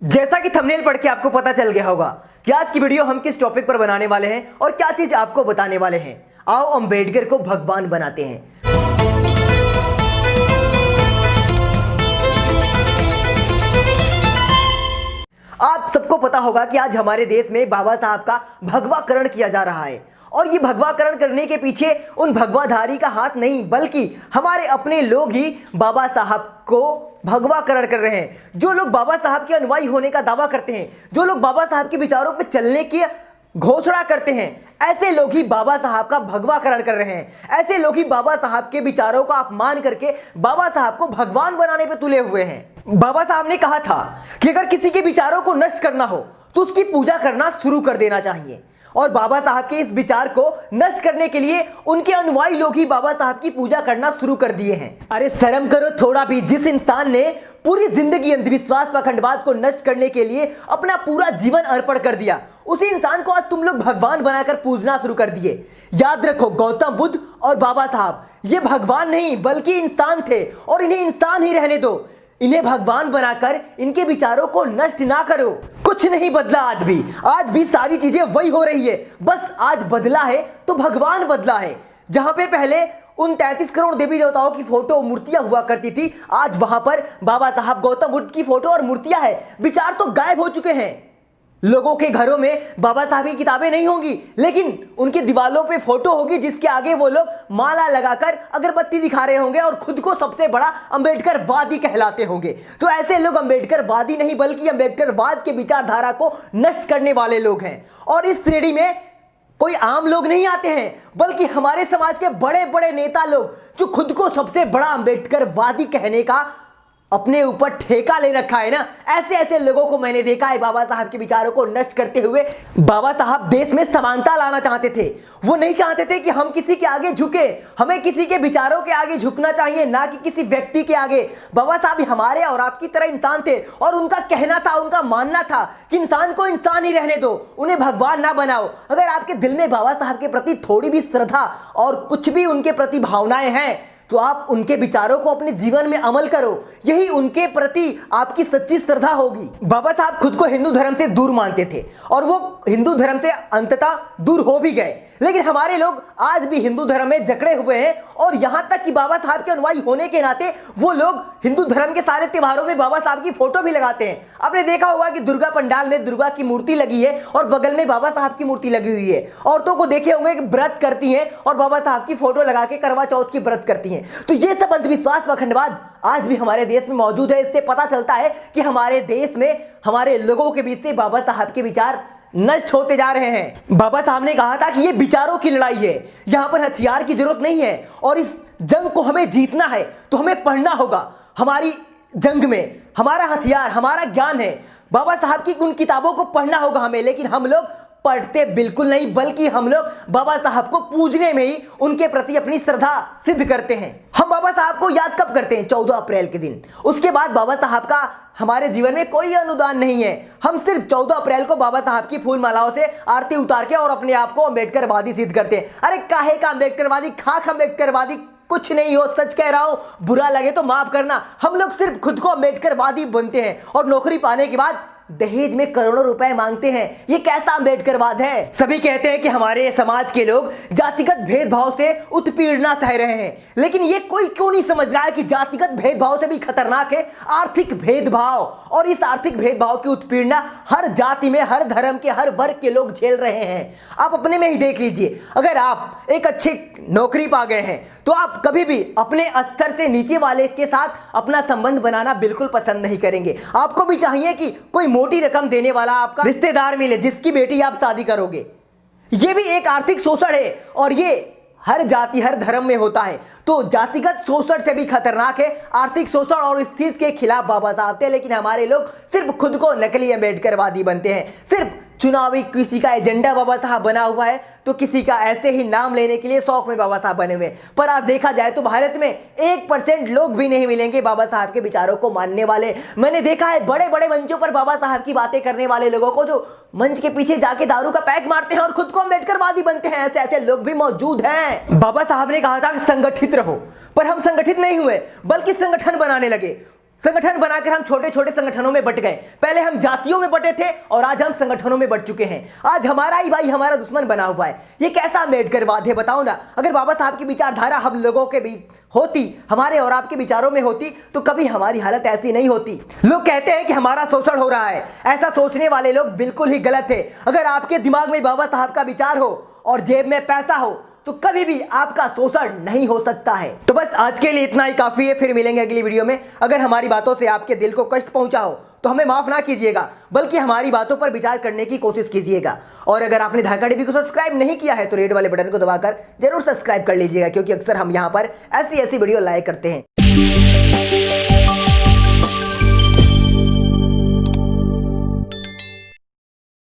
जैसा कि थंबनेल पढ़ के आपको पता चल गया होगा कि आज की वीडियो हम किस टॉपिक पर बनाने वाले हैं और क्या चीज आपको बताने वाले हैं। आओ अंबेडकर को भगवान बनाते हैं। आप सबको पता होगा कि आज हमारे देश में बाबा साहब का भगवाकरण किया जा रहा है और ये भगवाकरण करने के पीछे उन भगवाधारी का हाथ नहीं बल्कि हमारे अपने लोग ही बाबा साहब को भगवाकरण कर रहे हैं। जो लोग बाबा साहब के अनुयायी होने का दावा करते हैं, जो लोग बाबा साहब के विचारों पर चलने की घोषणा करते हैं, ऐसे लोग ही बाबा साहब का भगवाकरण कर रहे हैं। ऐसे लोग ही बाबा साहब के विचारों का अपमान करके बाबा साहब को भगवान बनाने पे तुले हुए हैं। बाबा साहब ने कहा था कि अगर किसी के विचारों को नष्ट करना हो तो उसकी पूजा करना शुरू कर देना चाहिए और बाबा साहब के इस विचार को नष्ट करने के लिए उनके अनुयायी लोग ही बाबा साहब की पूजा करना शुरू कर दिए हैं। अरे शर्म करो थोड़ा भी। जिस इंसान ने पूरी जिंदगी अंधविश्वास पाखंडवाद को नष्ट करने के लिए अपना पूरा जीवन अर्पण कर दिया, उसी इंसान को आज तुम लोग भगवान बनाकर पूजना शुरू कर दिए। याद रखो, गौतम बुद्ध और बाबा साहब ये भगवान नहीं बल्कि इंसान थे और इन्हें इंसान ही रहने दो। इन्हें भगवान बनाकर इनके विचारों को नष्ट ना करो। कुछ नहीं बदला आज भी सारी चीजें वही हो रही है। बस आज बदला है तो भगवान बदला है। जहां पे पहले उन 33 करोड़ देवी देवताओं की फोटो मूर्तियां हुआ करती थी, आज वहां पर बाबा साहब गौतम बुद्ध की फोटो और मूर्तियां है। विचार तो गायब हो चुके हैं। लोगों के घरों में बाबा साहब की किताबें नहीं होंगी लेकिन उनकी दीवारों पे फोटो होगी जिसके आगे वो लोग माला लगाकर अगरबत्ती दिखा रहे होंगे और खुद को सबसे बड़ा अंबेडकरवादी कहलाते होंगे। तो ऐसे लोग अंबेडकरवादी नहीं बल्कि अंबेडकरवाद के विचारधारा को नष्ट करने वाले लोग हैं। और इस श्रेणी में कोई आम लोग नहीं आते हैं बल्कि हमारे समाज के बड़े बड़े नेता लोग जो खुद को सबसे बड़ा अंबेडकरवादी कहने का अपने ऊपर ठेका ले रखा है ना, ऐसे लोगों को मैंने देखा है बाबा साहब के विचारों को नष्ट करते हुए। बाबा साहब देश में समानता लाना चाहते थे। वो नहीं चाहते थे कि हम किसी के आगे झुके। हमें किसी के विचारों के आगे झुकना चाहिए, ना कि किसी व्यक्ति के आगे। बाबा साहब हमारे और आपकी तरह इंसान थे और उनका कहना था, उनका मानना था कि इंसान को इंसान ही रहने दो, उन्हें भगवान ना बनाओ। अगर आपके दिल में बाबा साहब के प्रति थोड़ी भी श्रद्धा और कुछ भी उनके प्रति भावनाएं हैं तो आप उनके विचारों को अपने जीवन में अमल करो। यही उनके प्रति आपकी सच्ची श्रद्धा होगी। बाबा साहब खुद को हिंदू धर्म से दूर मानते थे और वो हिंदू धर्म से अंततः दूर हो भी गए, लेकिन हमारे लोग आज भी हिंदू धर्म में जकड़े हुए हैं। और यहां तक कि बाबा साहब के अनुयायी होने के नाते वो लोग हिंदू धर्म के सारे त्योहारों में बाबा साहब की फोटो भी लगाते हैं। आपने देखा होगा कि दुर्गा पंडाल में दुर्गा की मूर्ति लगी है और बगल में बाबा साहब की मूर्ति लगी हुई है। औरतों को देखे होंगे कि व्रत करती हैं और बाबा साहब की फोटो लगा के करवा चौथ की व्रत करती हैं। तो ये सब अंधविश्वास पाखंडवाद आज भी हमारे देश में मौजूद है। इससे पता चलता है कि हमारे देश में हमारे लोगों के बीच से बाबा साहब के विचार नष्ट होते जा रहे हैं। बाबा साहब ने कहा था कि ये विचारों की लड़ाई है, यहां पर हथियार की जरूरत नहीं है और इस जंग को हमें जीतना है तो हमें पढ़ना होगा। हमारी जंग में हमारा हथियार हमारा ज्ञान है। बाबा साहब की उन किताबों को पढ़ना होगा हमें, लेकिन हम लोग पढ़ते बिल्कुल नहीं बल्कि हम लोग बाबा साहब को पूजने में ही उनके प्रति अपनी श्रद्धा सिद्ध करते हैं। हम बाबा साहब को याद कब करते हैं? 14 अप्रैल के दिन। उसके बाद बाबा साहब का हमारे जीवन में कोई अनुदान नहीं है। हम सिर्फ 14 अप्रैल को बाबा साहब की फूल मालाओं से आरती उतार के और अपने आप को अंबेडकरवादी सिद्ध करते हैं। अरे काहे का अंबेडकरवादी, खाक अंबेडकरवादी कुछ नहीं हो। सच कह रहा हूं, बुरा लगे तो माफ करना। हम लोग सिर्फ खुद को अंबेडकरवादी बनते हैं और नौकरी पाने के बाद दहेज में करोड़ों रुपए मांगते हैं। ये कैसा अंबेडकरवाद है? सभी कहते हैं कि हमारे समाज के लोग जातिगत भेदभाव से उत्पीड़ना सह रहे हैं, लेकिन ये कोई क्यों नहीं समझ रहा है कि जातिगत भेदभाव से भी खतरनाक है आर्थिक भेदभाव। और इस आर्थिक भेदभाव की उत्पीड़ना हर जाति में, हर धर्म के, हर वर्ग के लोग झेल रहे हैं। आप अपने में ही देख लीजिए। अगर आप एक अच्छी नौकरी पा गए हैं तो आप कभी भी अपने स्तर से नीचे वाले के साथ अपना संबंध बनाना बिल्कुल पसंद नहीं करेंगे। आपको भी चाहिए कि कोई मोटी रकम देने वाला आपका रिश्तेदार मिले जिसकी बेटी आप शादी करोगे। यह भी एक आर्थिक शोषण है और ये हर जाति हर धर्म में होता है। तो जातिगत शोषण से भी खतरनाक है आर्थिक शोषण और इस चीज के खिलाफ बाबा साहब थे। लेकिन हमारे लोग सिर्फ खुद को नकली अंबेडकरवादी बनते हैं। सिर्फ चुनावी किसी का एजेंडा बाबा साहब बना हुआ है तो किसी का ऐसे ही नाम लेने के लिए शौक में बाबा साहब बने हुए। पर आज देखा जाए तो भारत में 1% लोग भी नहीं मिलेंगे बाबा साहब के विचारों को मानने वाले। मैंने देखा है बड़े बड़े मंचों पर बाबा साहब की बातें करने वाले लोगों को जो मंच के पीछे जाके दारू का पैक मारते हैं और खुद को अंबेडकरवादी बनते हैं। ऐसे लोग भी मौजूद हैं। बाबा साहब ने कहा था कि संगठित रहो, पर हम संगठित नहीं हुए बल्कि संगठन बनाने लगे। संगठन बनाकर हम छोटे छोटे संगठनों में बट गए। पहले हम जातियों में बटे थे और आज हम संगठनों में बट चुके हैं। आज हमारा ही भाई हमारा दुश्मन बना हुआ है। ये कैसा अम्बेडकरवाद है बताओ ना। अगर बाबा साहब की विचारधारा हम लोगों के बीच होती, हमारे और आपके विचारों में होती, तो कभी हमारी हालत ऐसी नहीं होती। लोग कहते हैं कि हमारा शोषण हो रहा है। ऐसा सोचने वाले लोग बिल्कुल ही गलत है। अगर आपके दिमाग में बाबा साहब का विचार हो और जेब में पैसा हो तो कभी भी आपका शोषण नहीं हो सकता है। तो बस आज के लिए इतना ही काफी है। फिर मिलेंगे अगली वीडियो में। अगर हमारी बातों से आपके दिल को कष्ट पहुंचा हो तो हमें माफ ना कीजिएगा, बल्कि हमारी बातों पर विचार करने की कोशिश कीजिएगा। और अगर आपने धाका टीवी को सब्सक्राइब नहीं किया है तो रेड वाले बटन को दबाकर जरूर सब्सक्राइब कर लीजिएगा, क्योंकि अक्सर हम यहाँ पर ऐसी वीडियो लाया करते हैं।